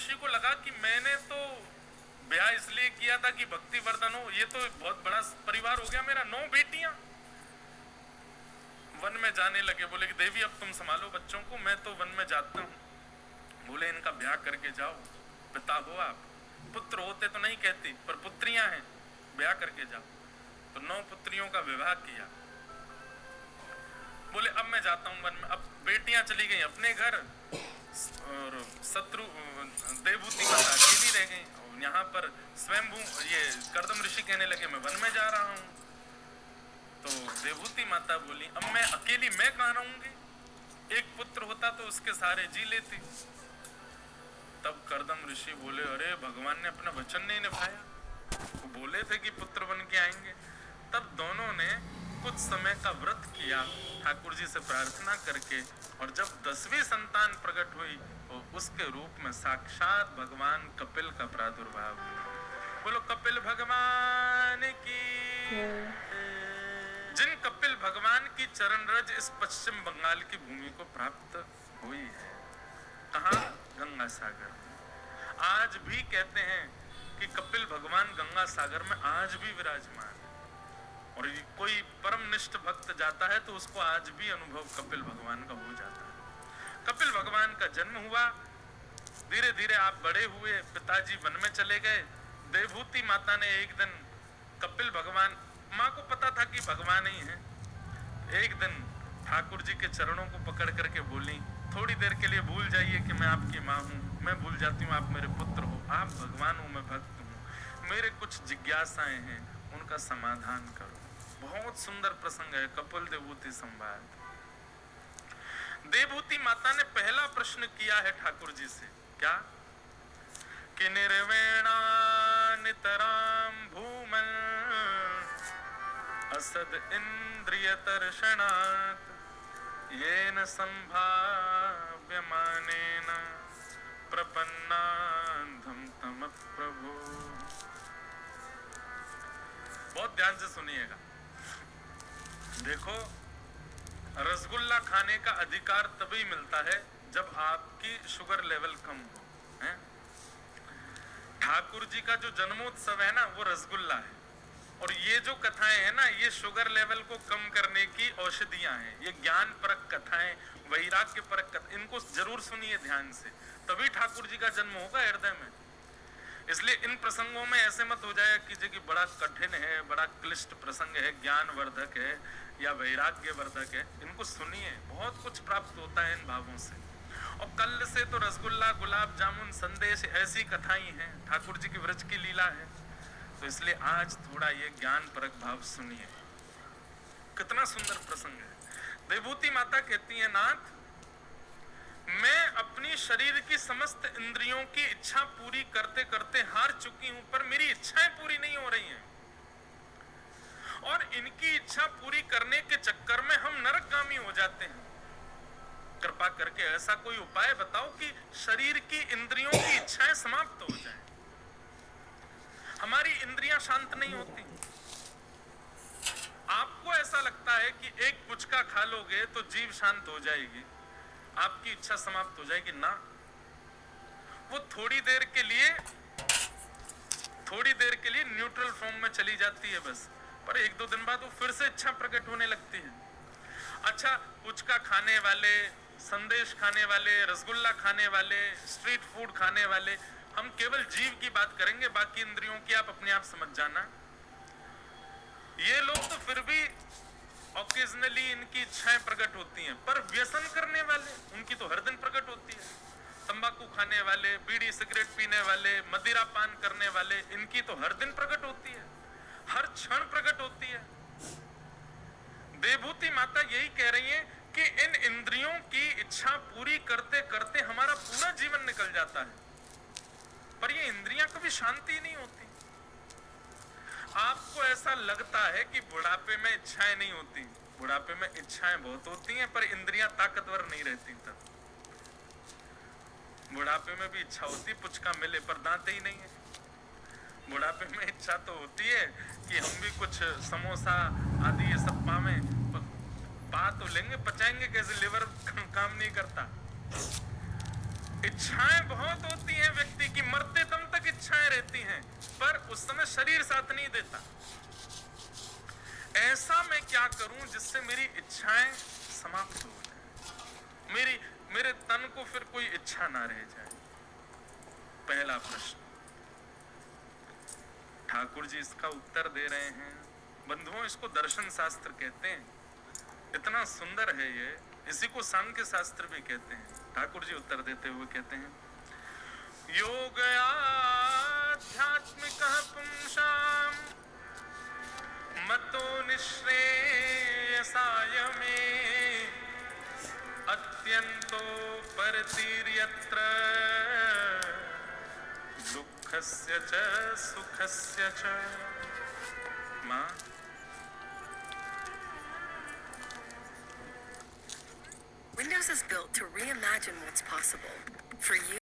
ऋषि को लगा कि मैंने तो ब्याह इसलिए किया था कि भक्ति वर्धन हो, ये तो बहुत बड़ा परिवार हो गया मेरा, 9 बेटियां। वन में जाने लगे, बोले कि देवी अब तुम संभालो बच्चों को, मैं तो वन में जाता हूँ। बोले इनका ब्याह करके जाओ, पिता हो आप, पुत्र होते तो नहीं कहती, पर पुत्रियां हैं, ब्याह करके जाओ। तो 9 पुत्रियों का विवाह किया। बोले अब मैं जाता हूँ वन में। अब बेटियां चली गई अपने घर और शत्रु देवभूति माता अकेली रह गई। यहाँ पर स्वयंभू ये कर्दम ऋषि कहने लगे मैं वन में जा रहा हूँ। तो देवभूति माता बोली अब मैं अकेली मैं कहाँ रहूंगी, एक पुत्र होता तो उसके सारे जी लेती। तब कर्दम ऋषि बोले अरे भगवान ने अपना वचन नहीं निभाया, वो बोले थे कि पुत्र बन के आएंगे। तब दोनों ने कुछ समय का व्रत किया ठाकुर जी से प्रार्थना करके, और जब 10वीं संतान प्रकट हुई तो उसके रूप में साक्षात भगवान कपिल का प्रादुर्भाव हुआ। बोलो कपिल भगवान की। जिन कपिल भगवान की चरण रज इस पश्चिम बंगाल की भूमि को प्राप्त हुई है, कहाँ? गंगा सागर में। आज भी कहते हैं कि कपिल भगवान गंगा सागर में आज भी विराजमान है, और कोई परमनिष्ठ भक्त जाता है तो उसको आज भी अनुभव कपिल भगवान का हो जाता है। कपिल भगवान का जन्म हुआ, धीरे धीरे आप बड़े हुए, पिताजी वन में चले गए। देवभूति माता ने एक दिन कपिल भगवान, माँ को पता था कि भगवान ही है, एक दिन ठाकुर जी के चरणों को पकड़ करके बोली थोड़ी देर के लिए भूल जाइए कि मैं आपकी माँ हूँ, मैं भूल जाती हूँ आप मेरे पुत्र हो, आप भगवान हो मैं भक्त हूँ, मेरे कुछ जिज्ञासाएं हैं उनका समाधान करो। बहुत सुंदर प्रसंग है कपिल देवभूति संवाद। देवभूति माता ने पहला प्रश्न किया है ठाकुर जी से, क्या? कि निर्वेणा नितराम भूमन असद इंद्रिय दर्शनात् येन संभाव्यमानेन प्रपन्नाधम तम प्रभु। बहुत ध्यान से सुनिएगा। देखो, रसगुल्ला खाने का अधिकार तभी मिलता है जब आपकी शुगर लेवल कम हो। ठाकुर जी का जो जन्मोत्सव है ना, वो रसगुल्ला है, और ये जो कथाएं है ना, ये शुगर लेवल को कम करने की औषधियां हैं। ये ज्ञान परक कथाएं, वैराग्य परक कथाएं, इनको जरूर सुनिए ध्यान से, तभी ठाकुर जी का जन्म होगा हृदय में। इसलिए इन प्रसंगों में ऐसे मत हो जाया कीजिए कि बड़ा कठिन है, बड़ा क्लिष्ट प्रसंग है, ज्ञान वर्धक है या वैराग्य वर्धक है। इनको सुनिए, बहुत कुछ प्राप्त होता है इन भावों से। और कल से तो रसगुल्ला, गुलाब जामुन, संदेश, ऐसी कथाएं हैं, ठाकुर जी की व्रज की लीला है। तो इसलिए आज थोड़ा ये ज्ञान परक भाव सुनिए। कितना सुंदर प्रसंग है। देवभूति माता कहती है नाथ, मैं अपनी शरीर की समस्त इंद्रियों की इच्छा पूरी करते करते हार चुकी हूं, पर मेरी इच्छाएं पूरी नहीं हो रही हैं, और इनकी इच्छा पूरी करने के चक्कर में हम नरकगामी हो जाते हैं। कृपा करके ऐसा कोई उपाय बताओ कि शरीर की इंद्रियों की इच्छाएं समाप्त हो जाएं। हमारी इंद्रियां शांत नहीं होती। आपको ऐसा लगता है कि एक पुचका खा लोगे तो जीभ शांत हो जाएगी, आपकी इच्छा समाप्त हो जाएगी, ना। वो थोड़ी देर के लिए न्यूट्रल फॉर्म में चली जाती है बस, पर 1-2 दिन बाद वो फिर से इच्छा प्रकट होने लगती है। अच्छा, पुचका खाने वाले, संदेश खाने वाले, रसगुल्ला खाने वाले, स्ट्रीट फूड खाने वाले, हम केवल जीव की बात करेंगे, बाकी इंद्रियों की आप अपने आप समझ जाना। ये लोग तो फिर भी ऑकेजनली इनकी इच्छाएं प्रकट होती हैं, पर व्यसन करने वाले, उनकी तो हर दिन प्रकट होती है। तंबाकू खाने वाले, बीड़ी सिगरेट पीने वाले, मदिरा पान करने वाले, इनकी तो हर दिन प्रकट होती है, हर क्षण प्रकट होती है। देवभूति माता यही कह रही है कि इन इंद्रियों की इच्छा पूरी करते करते हमारा पूरा जीवन निकल जाता है, पर ये इंद्रियां कभी शांति नहीं होती। आपको ऐसा लगता है कि बुढ़ापे में इच्छाएं नहीं होती, बुढ़ापे में इच्छाएं बहुत होती हैं, पर इंद्रियां ताकतवर नहीं रहती। तब बुढ़ापे में भी इच्छा होती, पुचका मिले पर दांत ही नहीं है। बुढ़ापे में इच्छा तो होती है कि हम भी कुछ समोसा आदि ये सब पावे, पा तो लेंगे, पचाएंगे कैसे, लिवर काम नहीं करता। इच्छाएं बहुत होती हैं व्यक्ति की, मरते दम तक इच्छाएं रहती हैं, पर उस समय शरीर साथ नहीं देता। ऐसा मैं क्या करूं जिससे मेरी इच्छाएं समाप्त हो जाए, मेरे तन को फिर कोई इच्छा ना रह जाए। पहला प्रश्न ठाकुर जी इसका उत्तर दे रहे हैं। बंधुओं, इसको दर्शन शास्त्र कहते हैं। इतना सुंदर है ये, इसी को सांख्य शास्त्र भी कहते हैं। ठाकुर जी उत्तर देते हुए कहते हैं, योग आध्यात्मिक पुंसाम मतो निःश्रेयसाय मे अत्यंतो परतीर्यत्र दुःखस्य च सुखस्य च। मां, Windows is built to reimagine what's possible for you.